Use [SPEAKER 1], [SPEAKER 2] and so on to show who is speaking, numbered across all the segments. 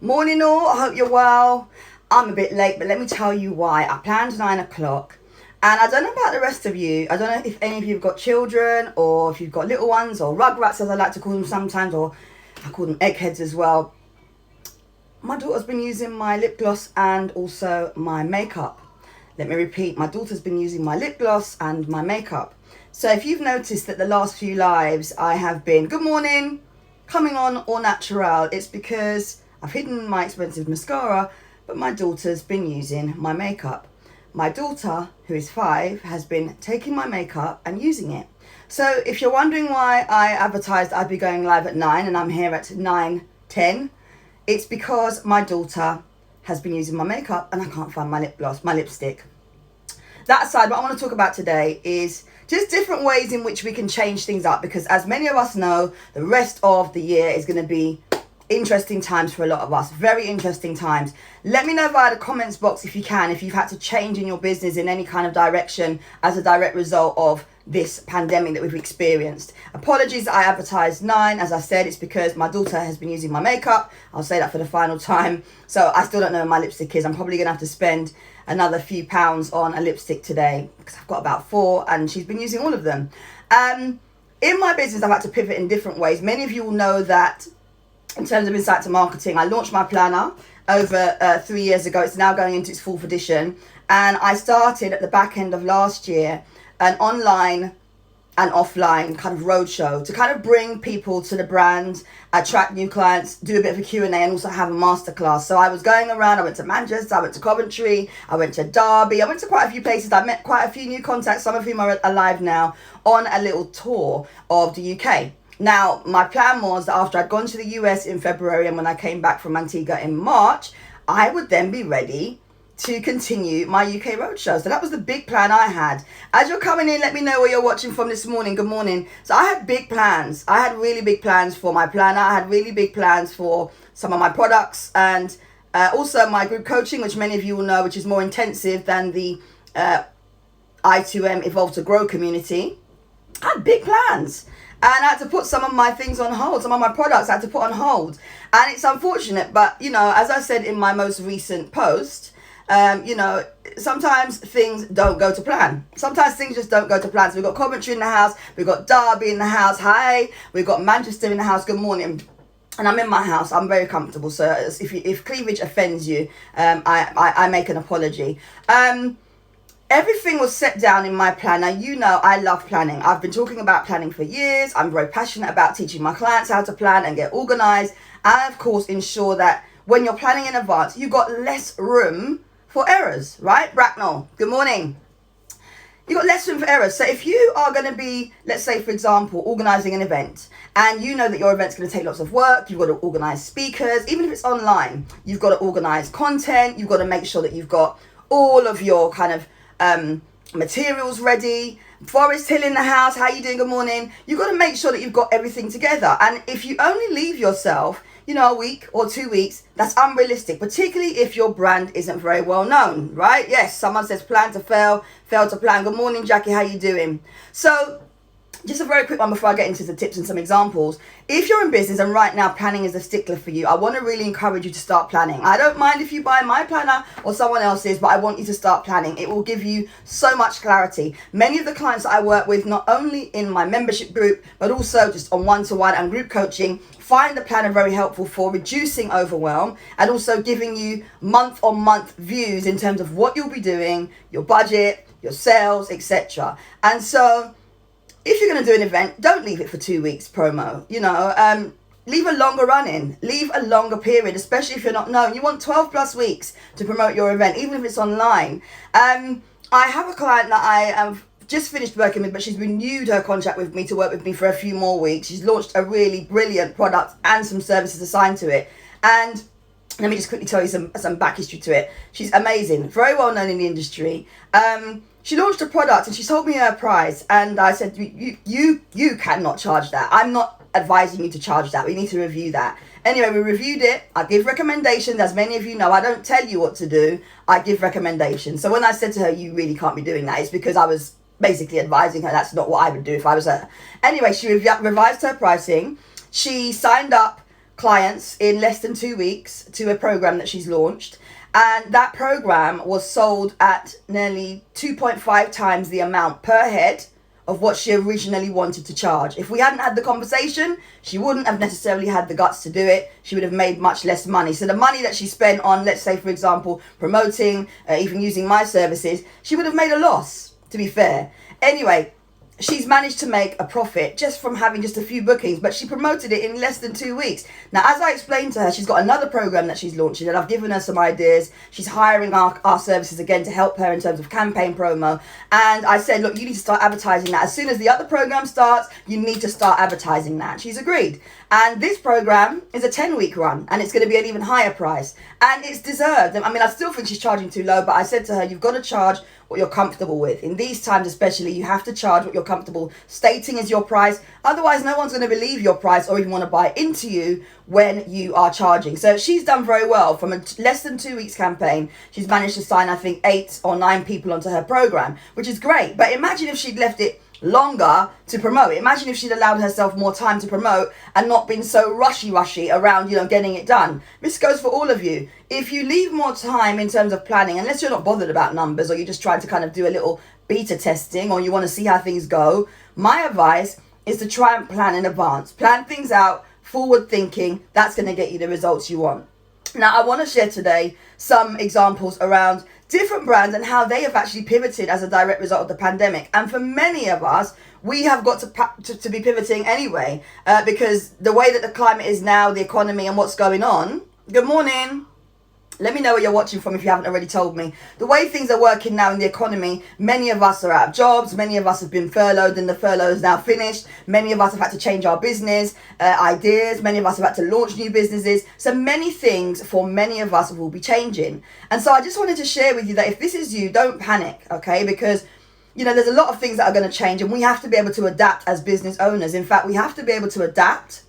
[SPEAKER 1] Morning all, I hope you're well. I'm a bit late, but let me tell you why. I planned 9 o'clock. And I don't know about the rest of you. I don't know if any of you have got children or if you've got little ones or rugrats as I like to call them sometimes, or I call them eggheads as well. My daughter's been using my lip gloss and also my makeup. Let me repeat, my daughter's been using my lip gloss and my makeup. So if you've noticed that the last few lives I have been, good morning, coming on au natural, it's because I've hidden my expensive mascara, but my daughter's been using my makeup. My daughter, who is 5, has been taking my makeup and using it. So if you're wondering why I advertised I'd be going live at 9 and I'm here at 9:10, it's because my daughter has been using my makeup and I can't find my lip gloss, my lipstick. That aside, what I want to talk about today is just different ways in which we can change things up, because as many of us know, the rest of the year is going to be interesting times for a lot of us. Very interesting times. Let me know via the comments box if you can, if you've had to change in your business in any kind of direction as a direct result of this pandemic that we've experienced. Apologies that I advertised 9. As I said, it's because my daughter has been using my makeup. I'll say that for the final time. So I still don't know where my lipstick is. I'm probably going to have to spend another few pounds on a lipstick today because I've got about 4 and she's been using all of them. In my business, I've had to pivot in different ways. Many of you will know that in terms of Insight to Marketing, I launched my planner over 3 years ago. It's now going into its 4th edition. And I started at the back end of last year an online and offline kind of roadshow to kind of bring people to the brand, attract new clients, do a bit of a Q&A, and also have a masterclass. So I was going around, I went to Manchester, I went to Coventry, I went to Derby, I went to quite a few places. I met quite a few new contacts, some of whom are alive now, on a little tour of the UK. Now, my plan was that after I'd gone to the US in February and when I came back from Antigua in March, I would then be ready to continue my UK roadshow. So that was the big plan I had. As you're coming in, let me know where you're watching from this morning. Good morning. So I had big plans. I had really big plans for my planner. I had really big plans for some of my products and also my group coaching, which many of you will know, which is more intensive than the I2M Evolve to Grow community. I had big plans. And I had to put some of my things on hold. Some of my products I had to put on hold. And it's unfortunate, but, you know, as I said in my most recent post, you know, sometimes things don't go to plan. Sometimes things just don't go to plan. So we've got Coventry in the house. We've got Derby in the house. Hi. We've got Manchester in the house. Good morning. And I'm in my house. I'm very comfortable. So if cleavage offends you, I make an apology. Everything was set down in my planner. You know, I love planning. I've been talking about planning for years. I'm very passionate about teaching my clients how to plan and get organized. And of course, ensure that when you're planning in advance, you've got less room for errors, right? Bracknell, good morning. You've got less room for errors. So if you are going to be, let's say, for example, organizing an event, and you know that your event's going to take lots of work, you've got to organize speakers, even if it's online, you've got to organize content, you've got to make sure that you've got all of your kind of materials ready. Forest Hill in the house, how you doing? Good morning. You've got to make sure that you've got everything together. And if you only leave yourself, you know, a week or 2 weeks, that's unrealistic, particularly if your brand isn't very well known, right? Yes, someone says plan to fail, fail to plan. Good morning, Jackie, how you doing? So just a very quick one before I get into the tips and some examples. If you're in business and right now planning is a stickler for you, I want to really encourage you to start planning. I don't mind if you buy my planner or someone else's, but I want you to start planning. It will give you so much clarity. Many of the clients that I work with, not only in my membership group, but also just on one-to-one and group coaching, find the planner very helpful for reducing overwhelm and also giving you month-on-month views in terms of what you'll be doing, your budget, your sales, etc. And so if you're going to do an event, don't leave it for 2 weeks promo, you know, leave a longer run in, leave a longer period, especially if you're not known. You want 12 plus weeks to promote your event, even if it's online. I have a client that I have just finished working with, but she's renewed her contract with me to work with me for a few more weeks. She's launched a really brilliant product and some services assigned to it. And let me just quickly tell you some back history to it. She's amazing, very well known in the industry. She launched a product and she told me her price, and I said, you cannot charge that. I'm not advising you to charge that. We need to review that. Anyway, we reviewed it. I give recommendations. As many of you know, I don't tell you what to do. I give recommendations. So when I said to her, you really can't be doing that, it's because I was basically advising her that's not what I would do if I was her. Anyway, she revised her pricing. She signed up clients in less than 2 weeks to a program that she's launched. And that program was sold at nearly 2.5 times the amount per head of what she originally wanted to charge. If we hadn't had the conversation, she wouldn't have necessarily had the guts to do it. She would have made much less money. So the money that she spent on, let's say, for example, promoting, even using my services, she would have made a loss, to be fair. Anyway, she's managed to make a profit just from having just a few bookings, but she promoted it in less than 2 weeks. Now, as I explained to her, she's got another program that she's launching, and I've given her some ideas. She's hiring our services again to help her in terms of campaign promo. And I said, look, you need to start advertising that. As soon as the other program starts, you need to start advertising that. She's agreed. And this program is a 10-week run, and it's going to be an even higher price. And it's deserved. I mean, I still think she's charging too low, but I said to her, you've got to charge what you're comfortable with. In these times especially, you have to charge what you're comfortable stating is your price. Otherwise, no one's going to believe your price or even want to buy into you when you are charging. So she's done very well. From a less than 2 weeks campaign, she's managed to sign, I think, 8 or 9 people onto her program, which is great. But imagine if she'd left it longer to promote. Imagine if she'd allowed herself more time to promote and not been so rushy around, getting it done. This goes for all of you. If you leave more time in terms of planning, unless you're not bothered about numbers or you're just trying to kind of do a little beta testing or you want to see how things go, my advice is to try and plan in advance. Plan things out, forward thinking. That's going to get you the results you want. Now, I want to share today some examples around different brands and how they have actually pivoted as a direct result of the pandemic. And for many of us, we have got to be pivoting anyway, because the way that the climate is now, the economy and what's going on. Good morning. Let me know where you're watching from if you haven't already told me. The way things are working now in the economy, many of us are out of jobs. Many of us have been furloughed and the furlough is now finished. Many of us have had to change our business ideas. Many of us have had to launch new businesses. So many things for many of us will be changing. And so I just wanted to share with you that if this is you, don't panic, okay? Because there's a lot of things that are going to change and we have to be able to adapt as business owners. In fact, we have to be able to adapt.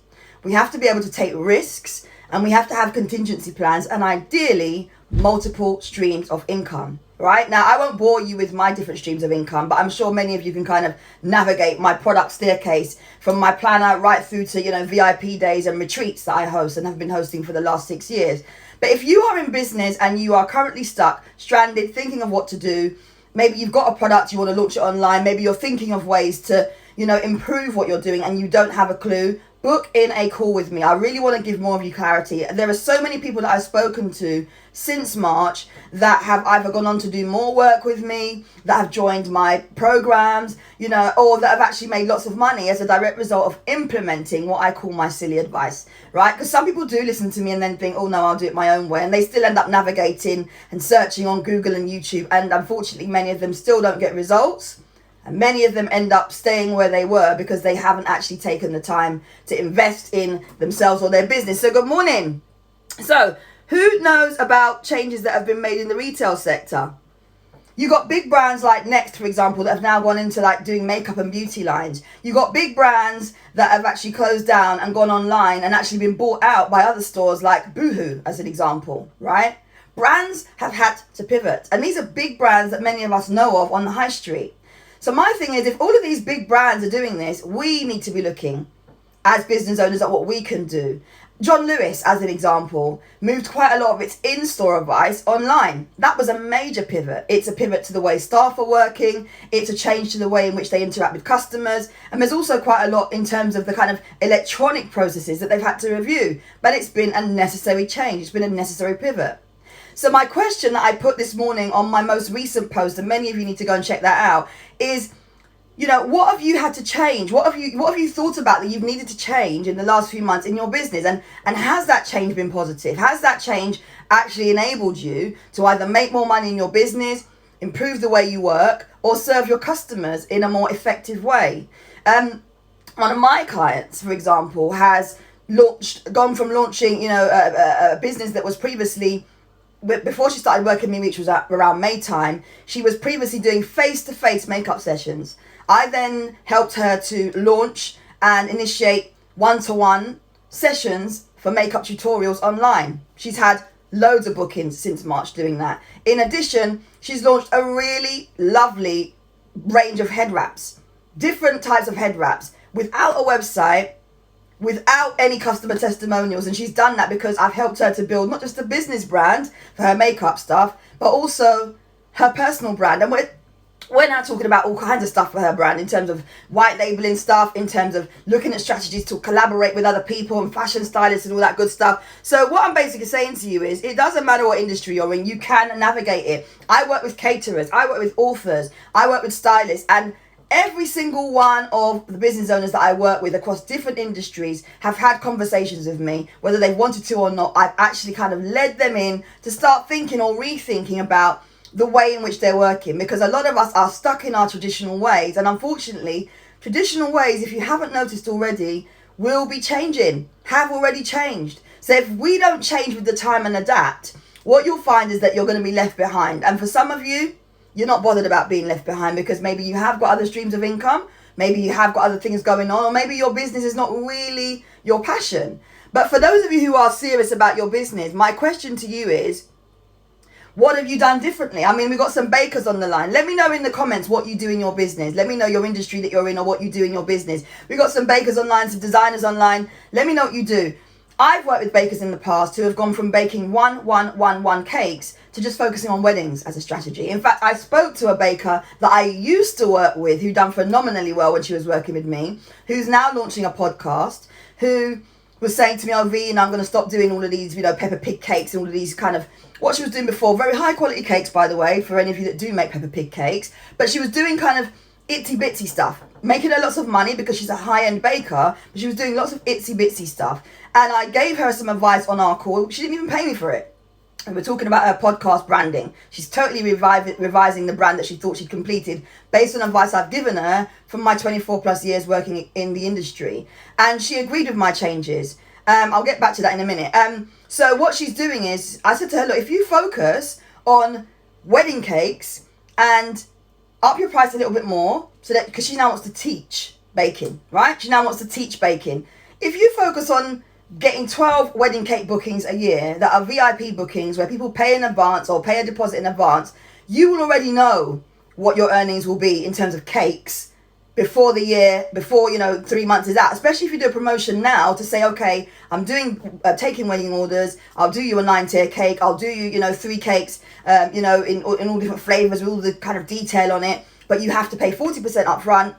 [SPEAKER 1] We have to be able to take risks. And we have to have contingency plans and ideally multiple streams of income, right? Now, I won't bore you with my different streams of income, but I'm sure many of you can kind of navigate my product staircase from my planner right through to, VIP days and retreats that I host and have been hosting for the last 6 years. But if you are in business and you are currently stuck, stranded, thinking of what to do, maybe you've got a product, you want to launch it online, maybe you're thinking of ways to, improve what you're doing and you don't have a clue, book in a call with me. I really want to give more of you clarity. There are so many people that I've spoken to since March that have either gone on to do more work with me, that have joined my programs, or that have actually made lots of money as a direct result of implementing what I call my silly advice, right? Because some people do listen to me and then think, oh no, I'll do it my own way. And they still end up navigating and searching on Google and YouTube. And unfortunately, many of them still don't get results. And many of them end up staying where they were because they haven't actually taken the time to invest in themselves or their business. So good morning. So who knows about changes that have been made in the retail sector? You got big brands like Next, for example, that have now gone into doing makeup and beauty lines. You got big brands that have actually closed down and gone online and actually been bought out by other stores like Boohoo, as an example, right? Brands have had to pivot. And these are big brands that many of us know of on the high street. So my thing is, if all of these big brands are doing this, we need to be looking as business owners at what we can do. John Lewis, as an example, moved quite a lot of its in-store advice online. That was a major pivot. It's a pivot to the way staff are working. It's a change to the way in which they interact with customers. And there's also quite a lot in terms of the kind of electronic processes that they've had to review. But it's been a necessary change. It's been a necessary pivot. So my question that I put this morning on my most recent post, and many of you need to go and check that out, is, what have you had to change? What have you thought about that you've needed to change in the last few months in your business? And has that change been positive? Has that change actually enabled you to either make more money in your business, improve the way you work, or serve your customers in a more effective way? One of my clients, for example, has gone from launching, a business that was previously, before she started working with me, which was around May time, she was previously doing face-to-face makeup sessions. I then helped her to launch and initiate one-to-one sessions for makeup tutorials online. She's had loads of bookings since March doing that. In addition, she's launched a really lovely range of head wraps, different types of head wraps, without a website, without any customer testimonials. And she's done that because I've helped her to build not just a business brand for her makeup stuff, but also her personal brand. And we're now talking about all kinds of stuff for her brand in terms of white labeling stuff, in terms of looking at strategies to collaborate with other people and fashion stylists and all that good stuff. So what I'm basically saying to you is, it doesn't matter what industry you're in, you can navigate it. I work with caterers, I work with authors, I work with stylists, and every single one of the business owners that I work with across different industries have had conversations with me, whether they wanted to or not. I've actually kind of led them in to start thinking or rethinking about the way in which they're working, because a lot of us are stuck in our traditional ways, and unfortunately traditional ways, if you haven't noticed already, will be changing, have already changed. So if we don't change with the time and adapt, what you'll find is that you're going to be left behind. And for some of you, you're not bothered about being left behind, because maybe you have got other streams of income, maybe you have got other things going on, or maybe your business is not really your passion. But for those of you who are serious about your business, my question to you is, what have you done differently? I mean, we've got some bakers on the line. Let me know in the comments what you do in your business. Let me know your industry that you're in or what you do in your business. We've got some bakers online, some designers online. Let me know what you do. I've worked with bakers in the past who have gone from baking one cakes to just focusing on weddings as a strategy. In fact, I spoke to a baker that I used to work with who done phenomenally well when she was working with me, who's now launching a podcast, who was saying to me, oh, V, and I'm going to stop doing all of these, Peppa Pig cakes and all of these kind of, what she was doing before, very high quality cakes, by the way, for any of you that do make Peppa Pig cakes, but she was doing kind of itsy bitsy stuff, making her lots of money because she's a high-end baker, but she was doing lots of itsy bitsy stuff. And I gave her some advice on our call. She didn't even pay me for it. And we're talking about her podcast branding. She's totally revising the brand that she thought she'd completed based on advice I've given her from my 24 plus years working in the industry. And she agreed with my changes. I'll get back to that in a minute. So what she's doing is, I said to her, look, if you focus on wedding cakes and up your price a little bit more, so that, because she now wants to teach baking, right? She now wants to teach baking. If you focus on getting 12 wedding cake bookings a year that are VIP bookings where people pay in advance or pay a deposit in advance, you will already know what your earnings will be in terms of cakes before 3 months is out. Especially if you do a promotion now to say, okay, I'm doing taking wedding orders, I'll do you a 9-tier cake, I'll do you 3 cakes in all different flavors with all the kind of detail on it, but you have to pay 40% up front,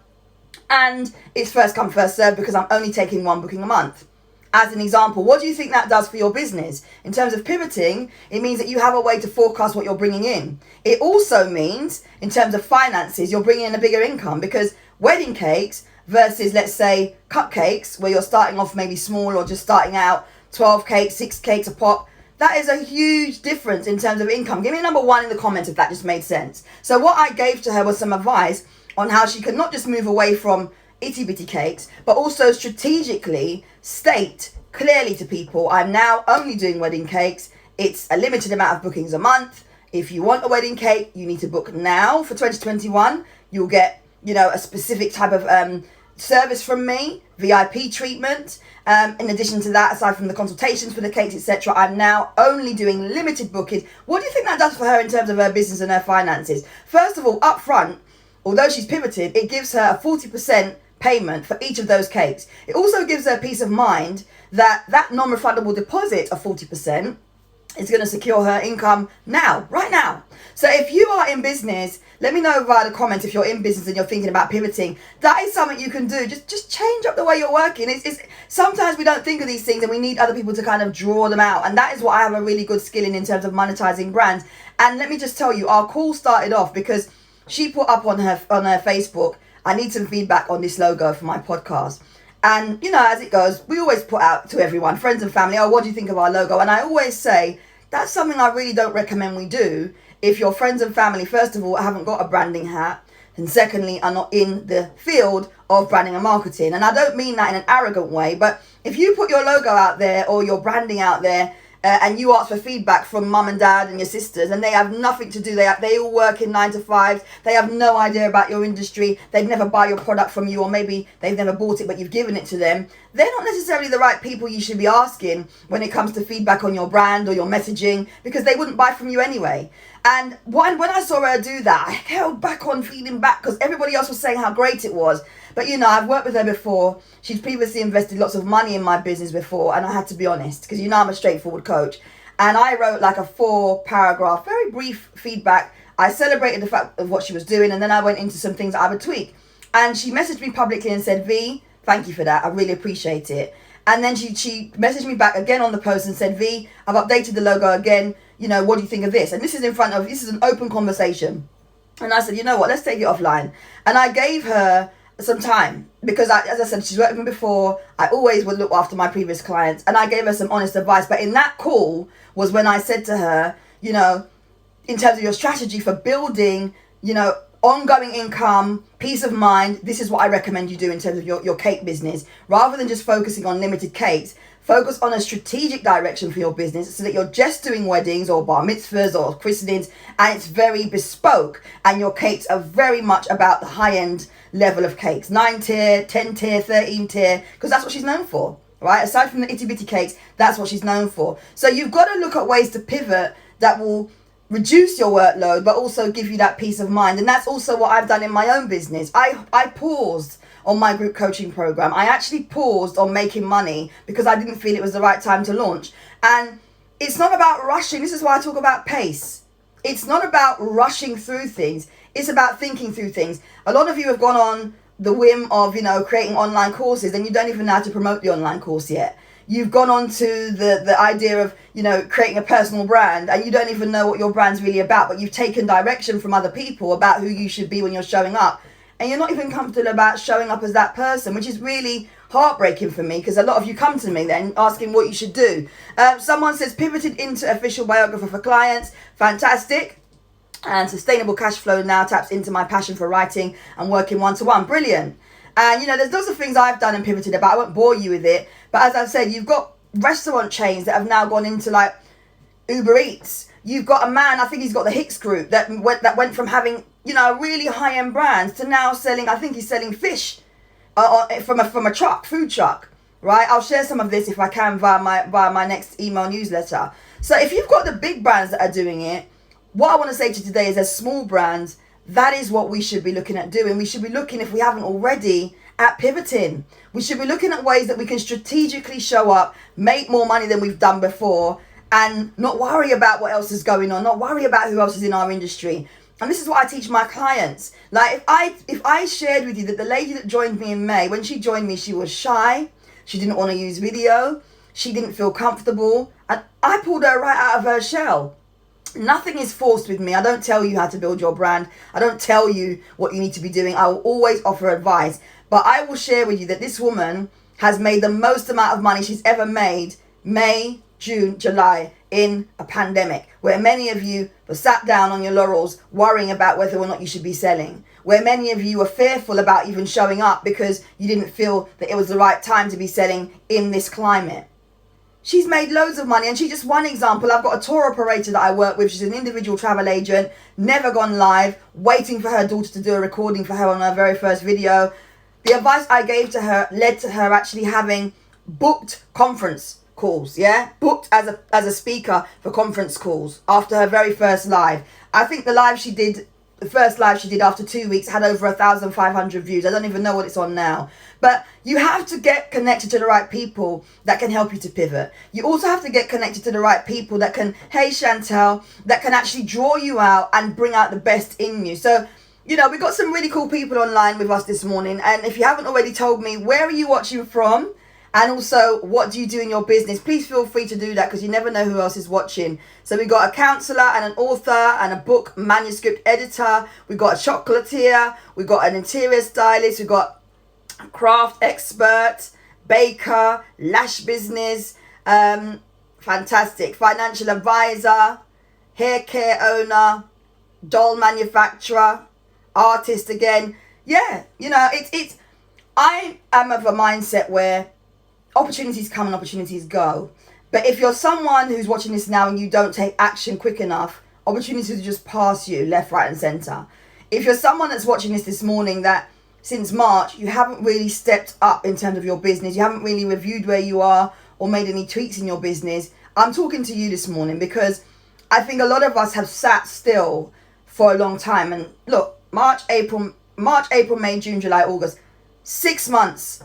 [SPEAKER 1] and it's first come first serve because I'm only taking 1 booking a month. As an example, what do you think that does for your business? In terms of pivoting, it means that you have a way to forecast what you're bringing in. It also means, in terms of finances, you're bringing in a bigger income, because wedding cakes versus, let's say, cupcakes, where you're starting off maybe small or just starting out 12 cakes, 6 cakes a pop, that is a huge difference in terms of income. Give me a number 1 in the comments if that just made sense. So what I gave to her was some advice on how she could not just move away from itty bitty cakes, but also strategically state clearly to people, I'm now only doing wedding cakes. It's a limited amount of bookings a month. If you want a wedding cake, you need to book now for 2021. You'll get, a specific type of service from me, VIP treatment. In addition to that, aside from the consultations for the cakes, etc., I'm now only doing limited bookings. What do you think that does for her in terms of her business and her finances? First of all, up front, although she's pivoted, it gives her a 40% payment for each of those cakes. It also gives her peace of mind that that non-refundable deposit of 40% is going to secure her income now, right now. So if you are in business, let me know via the comments if you're in business and you're thinking about pivoting. That is something you can do. Just change up the way you're working. It's sometimes we don't think of these things and we need other people to kind of draw them out. And that is what I have a really good skill in terms of monetizing brands. And let me just tell you, our call started off because she put up on her Facebook, I need some feedback on this logo for my podcast. And, as it goes, we always put out to everyone, friends and family, oh, what do you think of our logo? And I always say, that's something I really don't recommend we do if your friends and family, first of all, haven't got a branding hat, and secondly, are not in the field of branding and marketing. And I don't mean that in an arrogant way, but if you put your logo out there or your branding out there, and you ask for feedback from mum and dad and your sisters, and they have nothing to do, they all work in 9 to 5s, they have no idea about your industry, they'd never buy your product from you, or maybe they've never bought it but you've given it to them, they're not necessarily the right people you should be asking when it comes to feedback on your brand or your messaging, because they wouldn't buy from you anyway. And when I saw her do that, I held back on feeding back because everybody else was saying how great it was. But you know, I've worked with her before. She's previously invested lots of money in my business before, and I had to be honest because you know I'm a straightforward coach. And I wrote like a 4-paragraph, very brief feedback. I celebrated the fact of what she was doing, and then I went into some things that I would tweak. And she messaged me publicly and said, V, thank you for that. I really appreciate it. And then she messaged me back again on the post and said, V, I've updated the logo again. You know, what do you think of this? And this is an open conversation. And I said, you know what, let's take it offline. And I gave her some time because, as I said, she's worked with me before. I always would look after my previous clients. And I gave her some honest advice. But in that call was when I said to her, you know, in terms of your strategy for building, you know, ongoing income, peace of mind, this is what I recommend you do in terms of your cake business. Rather than just focusing on limited cakes, focus on a strategic direction for your business so that you're just doing weddings or bar mitzvahs or christenings and it's very bespoke and your cakes are very much about the high-end level of cakes. 9 tier, 10 tier, 13 tier, because that's what she's known for, right? Aside from the itty-bitty cakes, that's what she's known for. So you've got to look at ways to pivot that will reduce your workload but also give you that peace of mind. And that's also what I've done in my own business. I paused on my group coaching program. I actually paused on making money because I didn't feel it was the right time to launch. And it's not about rushing. This is why I talk about pace. It's not about rushing through things. It's about thinking through things. A lot of you have gone on the whim of, you know, creating online courses and you don't even know how to promote the online course yet. You've gone on to the idea of, you know, creating a personal brand and you don't even know what your brand's really about, but you've taken direction from other people about who you should be when you're showing up. And you're not even comfortable about showing up as that person, which is really heartbreaking for me because a lot of you come to me then asking what you should do. Someone says pivoted into official biographer for clients. Fantastic. And sustainable cash flow now taps into my passion for writing and working one-to-one. Brilliant. And, you know, there's lots of things I've done and pivoted about. I won't bore you with it. But as I've said, you've got restaurant chains that have now gone into, like, Uber Eats. You've got a man, I think he's got the Hicks Group, that went from having, you know, really high-end brands to now selling, I think he's selling fish from a truck, food truck, right? I'll share some of this if I can via my next email newsletter. So if you've got the big brands that are doing it, what I want to say to you today is as small brands, that is what we should be looking at doing. We should be looking, if we haven't already, at pivoting. We should be looking at ways that we can strategically show up, make more money than we've done before, and not worry about what else is going on, not worry about who else is in our industry. And this is what I teach my clients. Like if I shared with you that the lady that joined me in May, when she joined me, she was shy, she didn't want to use video, she didn't feel comfortable, and I pulled her right out of her shell. Nothing is forced with me. I don't tell you how to build your brand. I don't tell you what you need to be doing. I will always offer advice. But I will share with you that this woman has made the most amount of money she's ever made May, June, July in a pandemic, where many of you were sat down on your laurels worrying about whether or not you should be selling, where many of you were fearful about even showing up because you didn't feel that it was the right time to be selling in this climate. She's made loads of money, and she's just one example. I've got a tour operator that I work with. She's an individual travel agent, never gone live, waiting for her daughter to do a recording for her on her very first video. The advice I gave to her led to her actually having booked conference calls, booked as a speaker for conference calls after her very first live. I think the first live she did after 2 weeks had over 1,500 views. I don't even know what it's on now. But you have to get connected to the right people that can help you to pivot. You also have to get connected to the right people that can, hey Chantel, that can actually draw you out and bring out the best in you. So, you know, we've got some really cool people online with us this morning. And if you haven't already told me, where are you watching from? And also, what do you do in your business? Please feel free to do that because you never know who else is watching. So we've got a counselor and an author and a book manuscript editor. We've got a chocolatier. We've got an interior stylist. We've got a craft expert, baker, lash business, fantastic, financial advisor, hair care owner, doll manufacturer, artist again. Yeah, you know, it's I am of a mindset where opportunities come and opportunities go. But if you're someone who's watching this now and you don't take action quick enough, opportunities will just pass you left, right and centre. If you're someone that's watching this morning that since March, you haven't really stepped up in terms of your business, you haven't really reviewed where you are or made any tweaks in your business, I'm talking to you this morning because I think a lot of us have sat still for a long time. And look, March, April, May, June, July, August, 6 months.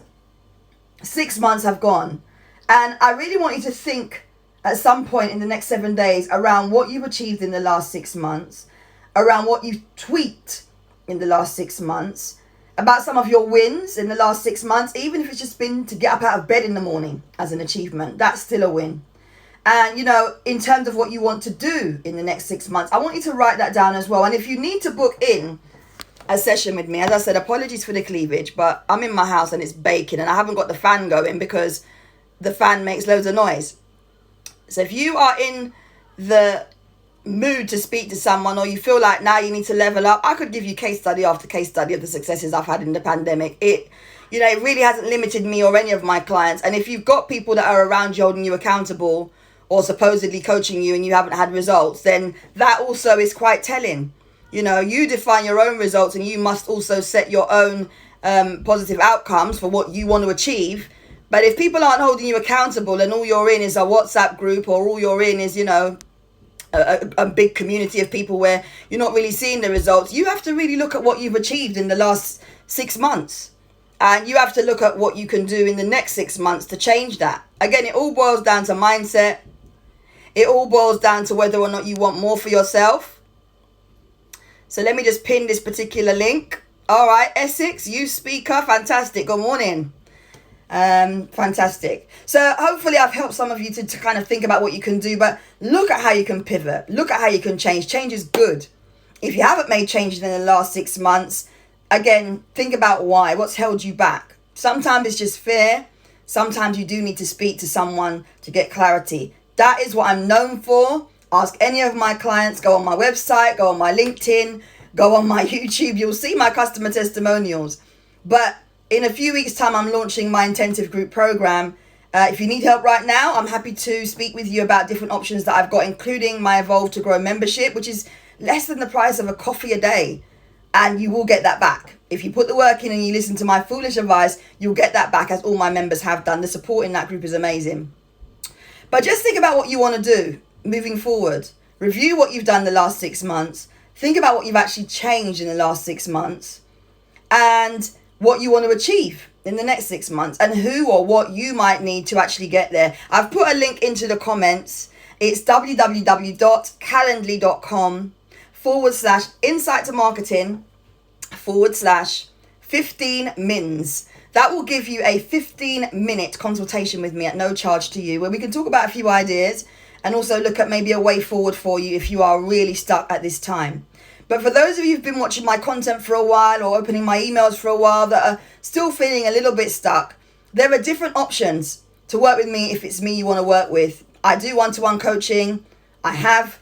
[SPEAKER 1] 6 months have gone. And I really want you to think at some point in the next 7 days around what you've achieved in the last 6 months, around what you've tweaked in the last 6 months, about some of your wins in the last 6 months, even if it's just been to get up out of bed in the morning as an achievement. That's still a win. And, you know, in terms of what you want to do in the next 6 months, I want you to write that down as well. And if you need to book in a session with me, as I said, apologies for the cleavage, but I'm in my house and it's baking and I haven't got the fan going because the fan makes loads of noise. So if you are in the mood to speak to someone, or you feel like now you need to level up, I could give you case study after case study of the successes I've had in the pandemic. It really hasn't limited me or any of my clients. And if you've got people that are around you holding you accountable or supposedly coaching you and you haven't had results, then that also is quite telling. You know, you define your own results and you must also set your own positive outcomes for what you want to achieve. But if people aren't holding you accountable and all you're in is a WhatsApp group, or all you're in is, you know, a big community of people where you're not really seeing the results, you have to really look at what you've achieved in the last 6 months. And you have to look at what you can do in the next 6 months to change that. Again, it all boils down to mindset. It all boils down to whether or not you want more for yourself. So let me just pin this particular link. All right, Essex, you speaker, fantastic. Good morning. Fantastic. So hopefully I've helped some of you to kind of think about what you can do, but look at how you can pivot. Look at how you can change. Change is good. If you haven't made changes in the last 6 months, again, think about why. What's held you back? Sometimes it's just fear. Sometimes you do need to speak to someone to get clarity. That is what I'm known for. Ask any of my clients. Go on my website, go on my LinkedIn, go on my YouTube. You'll see my customer testimonials. But in a few weeks' time, I'm launching my intensive group program. If you need help right now, I'm happy to speak with you about different options that I've got, including my Evolve to Grow membership, which is less than the price of a coffee a day. And you will get that back. If you put the work in and you listen to my foolish advice, you'll get that back, as all my members have done. The support in that group is amazing. But just think about what you want to do moving forward. Review what you've done the last 6 months. Think about what you've actually changed in the last 6 months. And what you want to achieve in the next 6 months, and who or what you might need to actually get there. I've put a link into the comments. It's www.calendly.com/insight to marketing /15 mins. That will give you a 15-minute consultation with me at no charge to you, where we can talk about a few ideas and also look at maybe a way forward for you if you are really stuck at this time. But for those of you who've been watching my content for a while or opening my emails for a while that are still feeling a little bit stuck, there are different options to work with me if it's me you want to work with. I do one-to-one coaching. I have,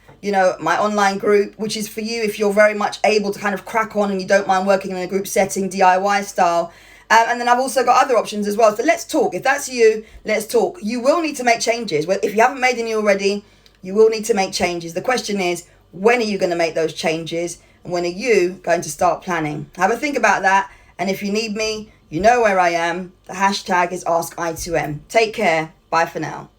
[SPEAKER 1] my online group, which is for you if you're very much able to kind of crack on and you don't mind working in a group setting, DIY style. And then I've also got other options as well. So let's talk. If that's you, let's talk. You will need to make changes. Well, if you haven't made any already, you will need to make changes. The question is, when are you going to make those changes? And when are you going to start planning? Have a think about that. And if you need me, you know where I am. The hashtag is AskI2M. Take care. Bye for now.